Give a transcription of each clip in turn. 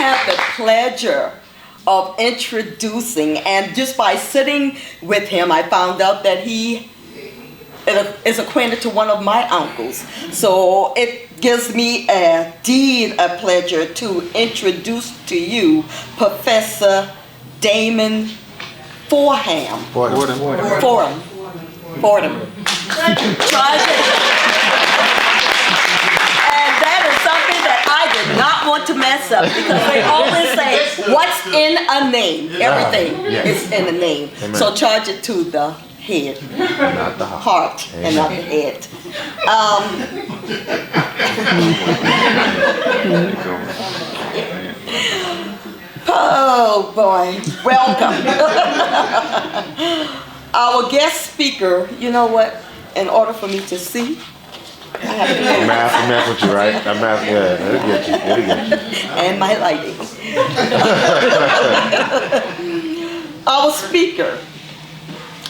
have the pleasure of introducing, and just by sitting with him, I found out that he is acquainted to one of my uncles. So it gives me indeed a pleasure to introduce to you Professor Damon Fordham. Fordham. And that is something that I did not want to mess up, because they always say, what's in a name? Everything is in a name. Amen. So charge it to the head, not the heart, and not the head. Oh boy, welcome. Our guest speaker, you know what? In order for me to see, I have to math with you, right? It'll get you. And my lighting.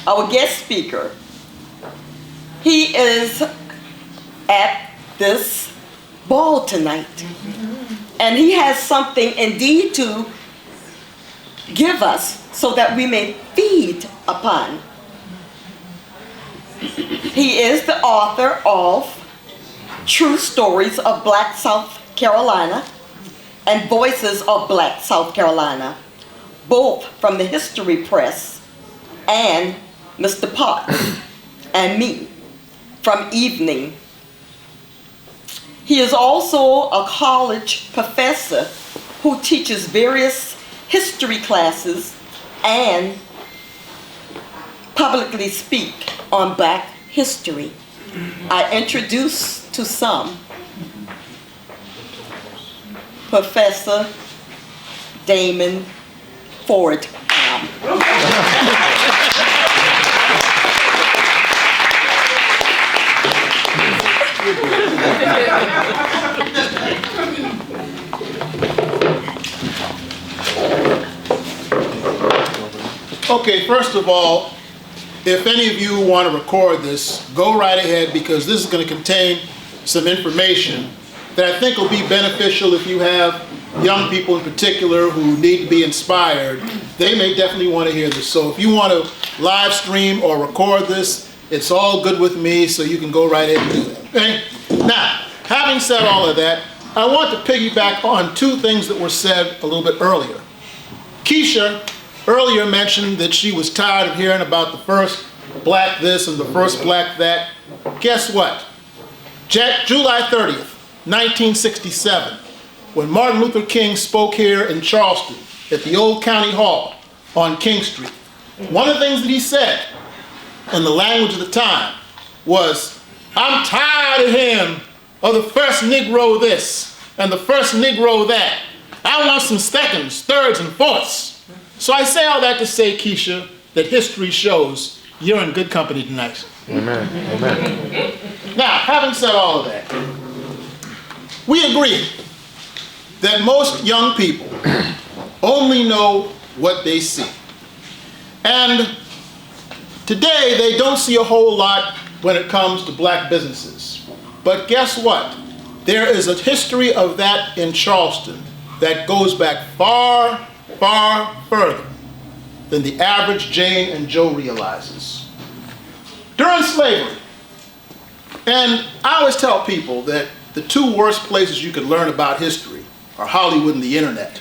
Our guest speaker, he is at this ball tonight. And he has something indeed to give us so that we may feed upon. He is the author of True Stories of Black South Carolina and Voices of Black South Carolina, both from the History Press, and Mr. Potts and me from Evening. He is also a college professor who teaches various history classes and publicly speak on Black history. I introduce to some Professor Damon Fordham. Okay, first of all, if any of you want to record this, go right ahead, because this is going to contain some information that I think will be beneficial if you have young people in particular who need to be inspired. They may definitely want to hear this. So if you want to live stream or record this, it's all good with me, so you can go right ahead and do that. Okay? Now, having said all of that, I want to piggyback on two things that were said a little bit earlier. Keisha earlier mentioned that she was tired of hearing about the first black this and the first black that. Guess what? July 30th, 1967, when Martin Luther King spoke here in Charleston at the old county hall on King Street, one of the things that he said in the language of the time was, "I'm tired of him of the first Negro this and the first Negro that. I want some seconds, thirds, and fourths." So I say all that to say, Keisha, that history shows you're in good company tonight. Amen. Amen. Now, having said all of that, we agree that most young people only know what they see. And today, they don't see a whole lot when it comes to black businesses. But guess what? There is a history of that in Charleston that goes back far, far further than the average Jane and Joe realizes. During slavery, and I always tell people that the two worst places you could learn about history are Hollywood and the internet.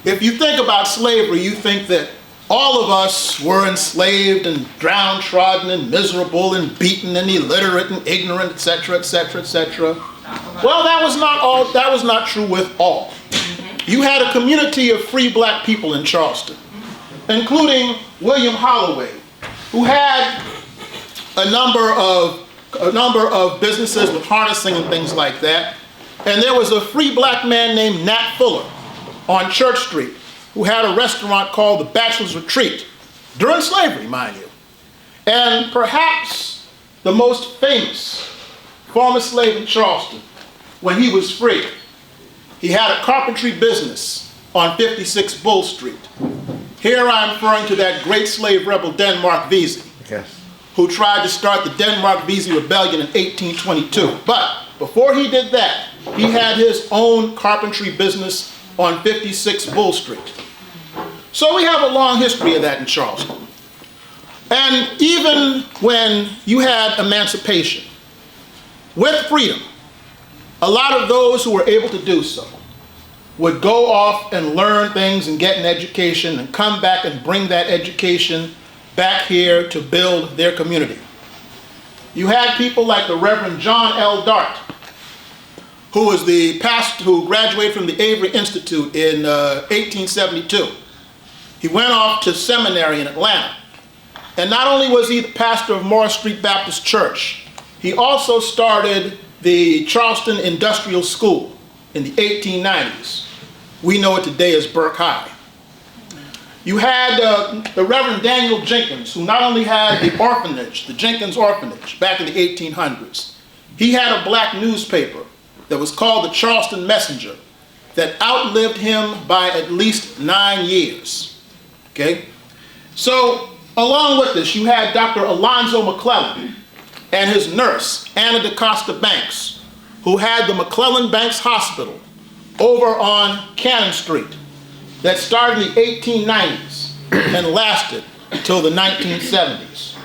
If you think about slavery, you think that all of us were enslaved and downtrodden and miserable and beaten and illiterate and ignorant, etc., etc., etc. Well, that was not true with all. You had a community of free black people in Charleston, including William Holloway, who had a number of businesses with harnessing and things like that. And there was a free black man named Nat Fuller on Church Street, who had a restaurant called the Bachelor's Retreat, during slavery, mind you. And perhaps the most famous former slave in Charleston, when he was free, he had a carpentry business on 56 Bull Street. Here I'm referring to that great slave rebel Denmark Vesey, Yes. who tried to start the Denmark Vesey Rebellion in 1822. But before he did that, he had his own carpentry business on 56 Bull Street. So we have a long history of that in Charleston. And even when you had emancipation, with freedom, a lot of those who were able to do so would go off and learn things and get an education and come back and bring that education back here to build their community. You had people like the Reverend John L. Dart, who was the pastor who graduated from the Avery Institute in 1872. He went off to seminary in Atlanta. And not only was he the pastor of Morris Street Baptist Church, he also started the Charleston Industrial School in the 1890s. We know it today as Burke High. You had the Reverend Daniel Jenkins, who not only had the orphanage, the Jenkins Orphanage, back in the 1800s. He had a black newspaper that was called the Charleston Messenger that outlived him by at least 9 years. Okay? So, along with this, you had Dr. Alonzo McClellan and his nurse, Anna DaCosta Banks, who had the McClellan Banks Hospital over on Cannon Street that started in the 1890s and lasted until the 1970s.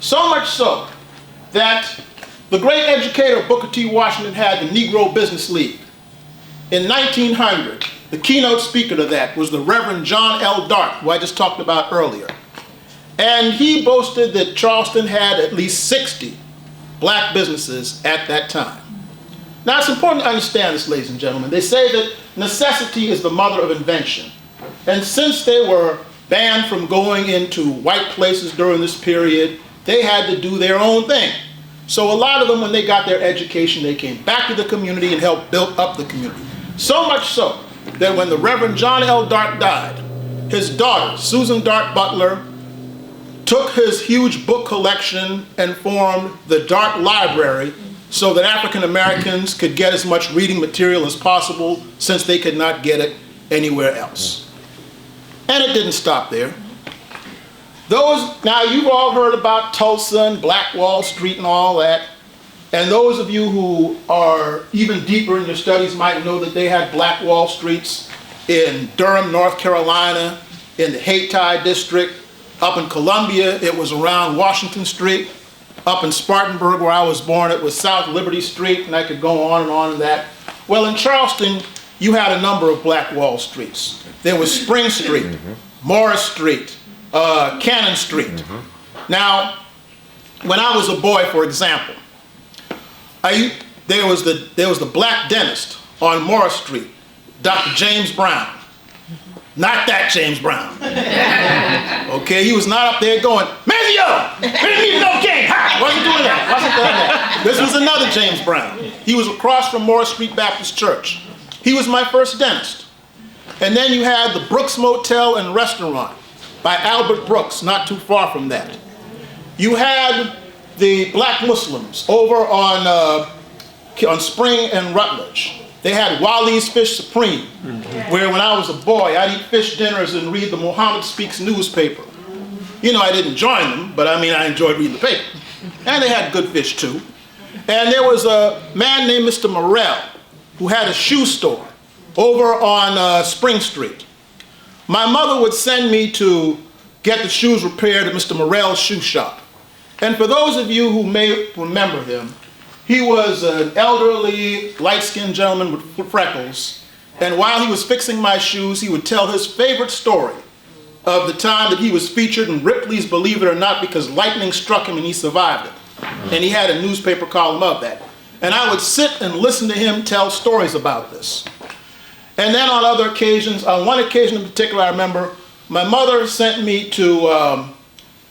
So much so that the great educator Booker T. Washington had the Negro Business League. In 1900, the keynote speaker to that was the Reverend John L. Dart, who I just talked about earlier. And he boasted that Charleston had at least 60 black businesses at that time. Now, it's important to understand this, ladies and gentlemen. They say that necessity is the mother of invention. And since they were banned from going into white places during this period, they had to do their own thing. So a lot of them, when they got their education, they came back to the community and helped build up the community. So much so that when the Reverend John L. Dart died, his daughter, Susan Dart Butler, took his huge book collection and formed the Dart Library so that African Americans could get as much reading material as possible, since they could not get it anywhere else. And it didn't stop there. Now you've all heard about Tulsa and Black Wall Street and all that. And those of you who are even deeper in your studies might know that they had Black Wall Streets in Durham, North Carolina, in the Hayti district. Up in Columbia, it was around Washington Street. Up in Spartanburg, where I was born, it was South Liberty Street, and I could go on and that. Well, in Charleston, you had a number of Black Wall Streets. There was Spring Street, Morris Street, Cannon Street. Now, when I was a boy, for example, there was the black dentist on Morris Street, Dr. James Brown. Not that James Brown. Okay, he was not up there going, Mazio, okay, wasn't doing that. This was another James Brown. He was across from Morris Street Baptist Church. He was my first dentist. And then you had the Brooks Motel and Restaurant by Albert Brooks, not too far from that. You had the black Muslims over on Spring and Rutledge. They had Wally's Fish Supreme, where when I was a boy, I'd eat fish dinners and read the Muhammad Speaks newspaper. You know, I didn't join them, but I mean, I enjoyed reading the paper. And they had good fish too. And there was a man named Mr. Morrell, who had a shoe store over on Spring Street. My mother would send me to get the shoes repaired at Mr. Morrell's shoe shop. And for those of you who may remember him, he was an elderly, light-skinned gentleman with freckles. And while he was fixing my shoes, he would tell his favorite story of the time that he was featured in Ripley's Believe It or Not because lightning struck him and he survived it. And he had a newspaper column of that. And I would sit and listen to him tell stories about this. And then on other occasions, on one occasion in particular, I remember my mother sent me to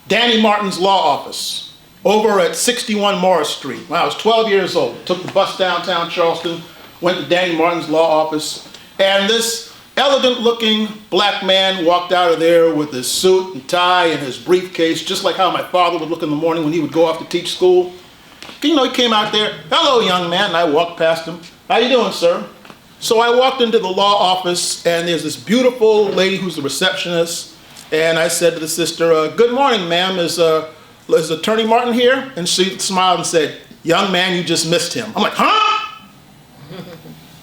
Danny Martin's law office over at 61 Morris Street. When I was 12 years old, took the bus downtown Charleston, went to Danny Martin's law office, and this elegant-looking black man walked out of there with his suit and tie and his briefcase, just like how my father would look in the morning when he would go off to teach school. You know, he came out there, "Hello, young man," and I walked past him. "How you doing, sir?" So I walked into the law office, and there's this beautiful lady who's the receptionist, and I said to the sister, "Good morning, ma'am. Is Attorney Martin here?" And she smiled and said, "Young man, you just missed him." I'm like, huh?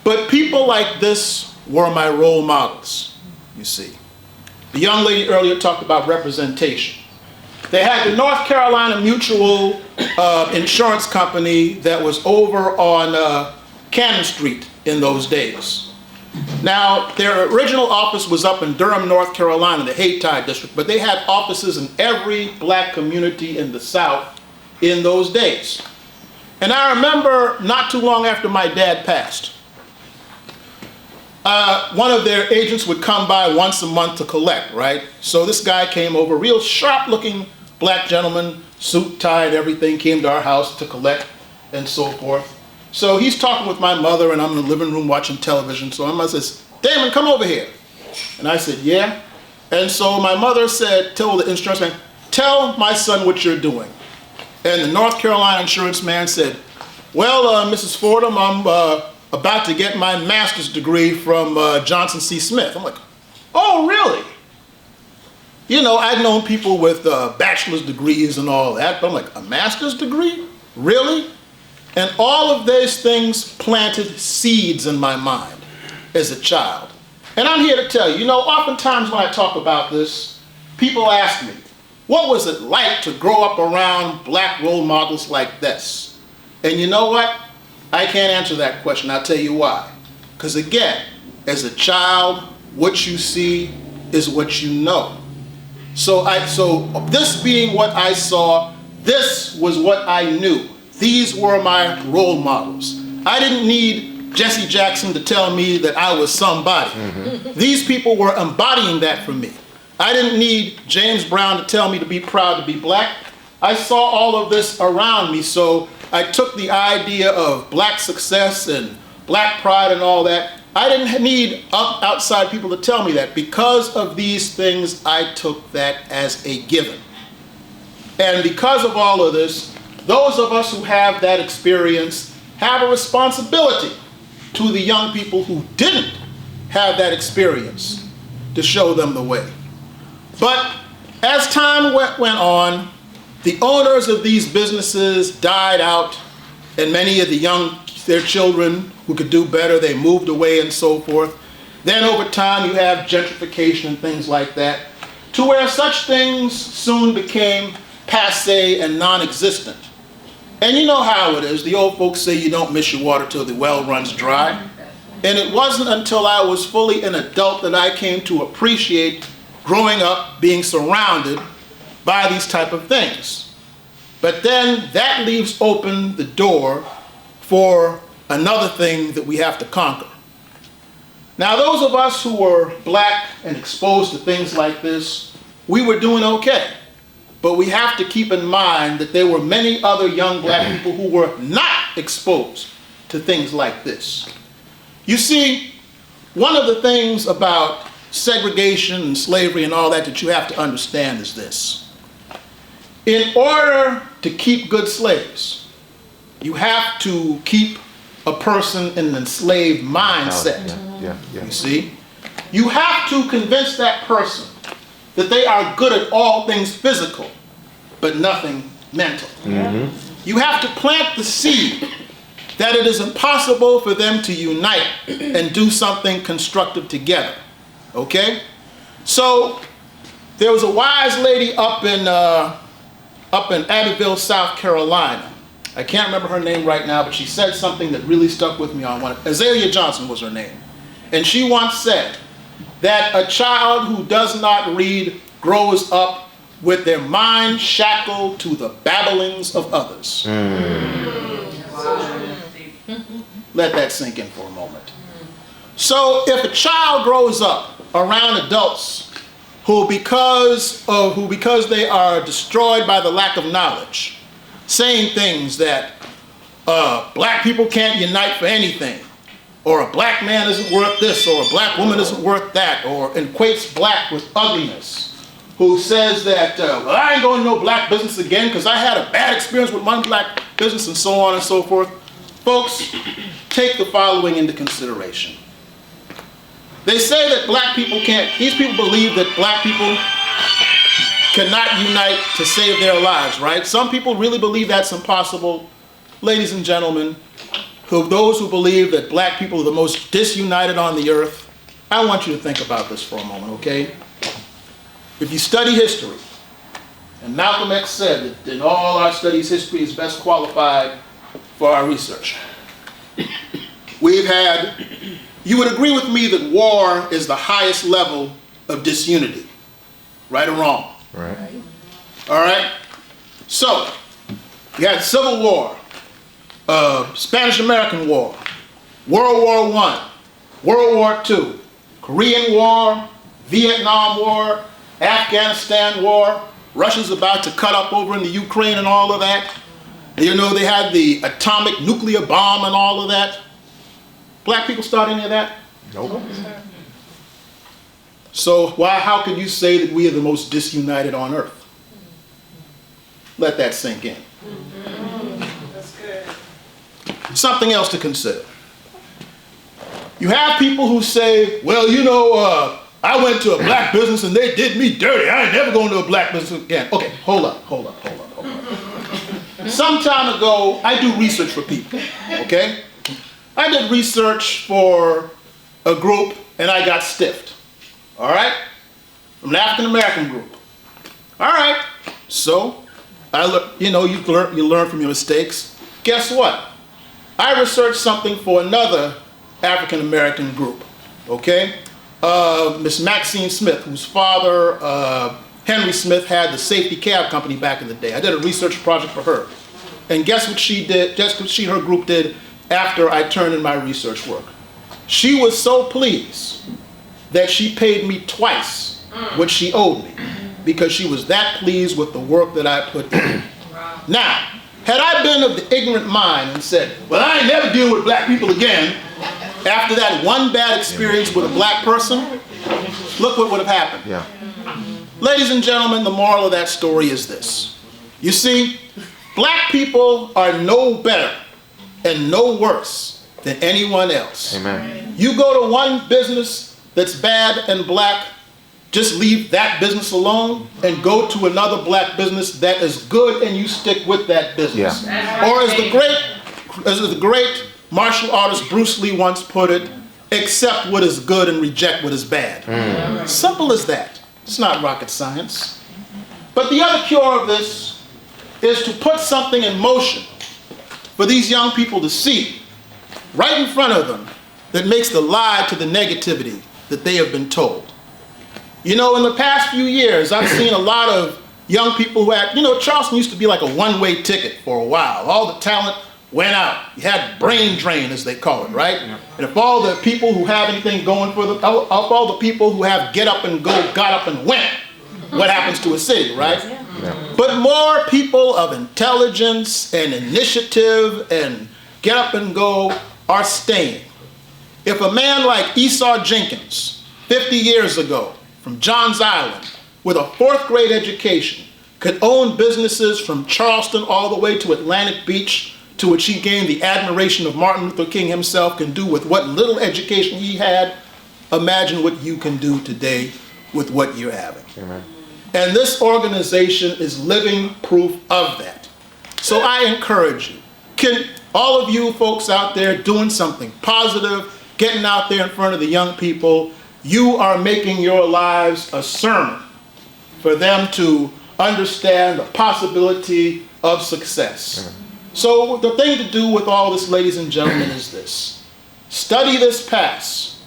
But people like this were my role models, you see. The young lady earlier talked about representation. They had the North Carolina Mutual Insurance Company that was over on Cannon Street in those days. Now, their original office was up in Durham, North Carolina, the Hayti district, but they had offices in every black community in the South in those days. And I remember not too long after my dad passed, one of their agents would come by once a month to collect, right? So this guy came over, real sharp-looking black gentleman, suit, tie, and everything, came to our house to collect and so forth. So he's talking with my mother, and I'm in the living room watching television. So my mother says, "Damon, come over here." And I said, "Yeah." And so my mother said, told the insurance man, "Tell my son what you're doing." And the North Carolina insurance man said, "Well, Mrs. Fordham, I'm about to get my master's degree from Johnson C. Smith." I'm like, "Oh, really?" You know, I'd known people with bachelor's degrees and all that, but I'm like, a master's degree? Really? And all of these things planted seeds in my mind as a child. And I'm here to tell you, oftentimes when I talk about this, people ask me, what was it like to grow up around black role models like this? And you know what? I can't answer that question. I'll tell you why. Because again, as a child, what you see is what you know. So this being what I saw, this was what I knew. These were my role models. I didn't need Jesse Jackson to tell me that I was somebody. These people were embodying that for me. I didn't need James Brown to tell me to be proud to be black. I saw all of this around me, so I took the idea of black success and black pride and all that. I didn't need outside people to tell me that. Because of these things, I took that as a given. And because of all of this, those of us who have that experience have a responsibility to the young people who didn't have that experience to show them the way. But as time went on, the owners of these businesses died out, and many of their children who could do better, they moved away and so forth. Then over time you have gentrification and things like that, to where such things soon became passé and non-existent. And you know how it is. The old folks say you don't miss your water till the well runs dry. And it wasn't until I was fully an adult that I came to appreciate growing up being surrounded by these type of things. But then that leaves open the door for another thing that we have to conquer. Now, those of us who were black and exposed to things like this, we were doing okay. But we have to keep in mind that there were many other young black people who were not exposed to things like this. You see, one of the things about segregation and slavery and all that you have to understand is this. In order to keep good slaves, you have to keep a person in an enslaved mindset. You see? You have to convince that person that they are good at all things physical, but nothing mental. You have to plant the seed that it is impossible for them to unite and do something constructive together. Okay? So there was a wise lady up in Abbeville, South Carolina. I can't remember her name right now, but she said something that really stuck with me on one. Azalea Johnson was her name. And she once said that a child who does not read grows up with their mind shackled to the babblings of others. Let that sink in for a moment. So if a child grows up around adults who because they are destroyed by the lack of knowledge, saying things that black people can't unite for anything, or a black man isn't worth this, or a black woman isn't worth that, or equates black with ugliness, who says that, well, I ain't going to no black business again because I had a bad experience with one black business, and so on and so forth. Folks, take the following into consideration. They say that black people these people believe that black people cannot unite to save their lives, right? Some people really believe that's impossible. Ladies and gentlemen, those who believe that black people are the most disunited on the earth, I want you to think about this for a moment, okay? If you study history, and Malcolm X said that in all our studies, history is best qualified for our research. We've had, you would agree with me that war is the highest level of disunity, right or wrong? Right. All right? So, you had Civil War, Spanish-American War, World War I, World War II, Korean War, Vietnam War, Afghanistan War, Russia's about to cut up over in the Ukraine and all of that. You know, they had the atomic nuclear bomb and all of that. Black people start any of that? Nope. So how could you say that we are the most disunited on earth? Let that sink in. That's good. Something else to consider. You have people who say, well, you know, I went to a black business and they did me dirty. I ain't never going to a black business again. Okay, hold up. Some time ago, I do research for people, okay? I did research for a group and I got stiffed, all right? From an African-American group. All right, so, you learn from your mistakes. Guess what? I researched something for another African-American group, okay? Miss Maxine Smith, whose father, Henry Smith, had the safety cab company back in the day. I did a research project for her. And guess what she did, guess what her group did after I turned in my research work? She was so pleased that she paid me twice what she owed me because she was that pleased with the work that I put in. Wow. Now, had I been of the ignorant mind and said, well, I ain't never dealing with black people again, after that one bad experience with a black person, look what would have happened. Yeah. Ladies and gentlemen, the moral of that story is this. You see, black people are no better and no worse than anyone else. Amen. You go to one business that's bad and black, just leave that business alone and go to another black business that is good and you stick with that business. Yeah. Or as the great martial artist Bruce Lee once put it, accept what is good and reject what is bad. Simple as that. It's not rocket science. But the other cure of this is to put something in motion for these young people to see right in front of them that makes the lie to the negativity that they have been told. You know, in the past few years, I've seen a lot of young people who had, you know, Charleston used to be like a one-way ticket for a while. All the talent went out. You had brain drain, as they call it, right? Yeah. And if all the people who have anything going for them, all the people who have get up and go, got up and went, what happens to a city, right? Yeah. But more people of intelligence and initiative and get up and go are staying. If a man like Esau Jenkins, 50 years ago, from Johns Island, with a 4th grade education, could own businesses from Charleston all the way to Atlantic Beach, to which he gained the admiration of Martin Luther King himself, can do with what little education he had, imagine what you can do today with what you're having. Amen. And this organization is living proof of that. So I encourage you, can all of you folks out there doing something positive, getting out there in front of the young people, you are making your lives a sermon for them to understand the possibility of success. Amen. So the thing to do with all this, ladies and gentlemen, is this. Study this past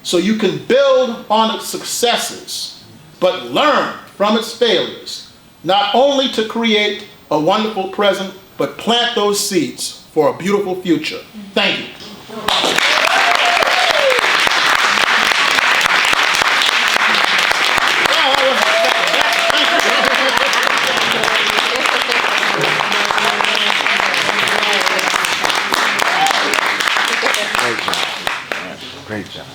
so you can build on its successes, but learn from its failures, not only to create a wonderful present, but plant those seeds for a beautiful future. Thank you. Great job.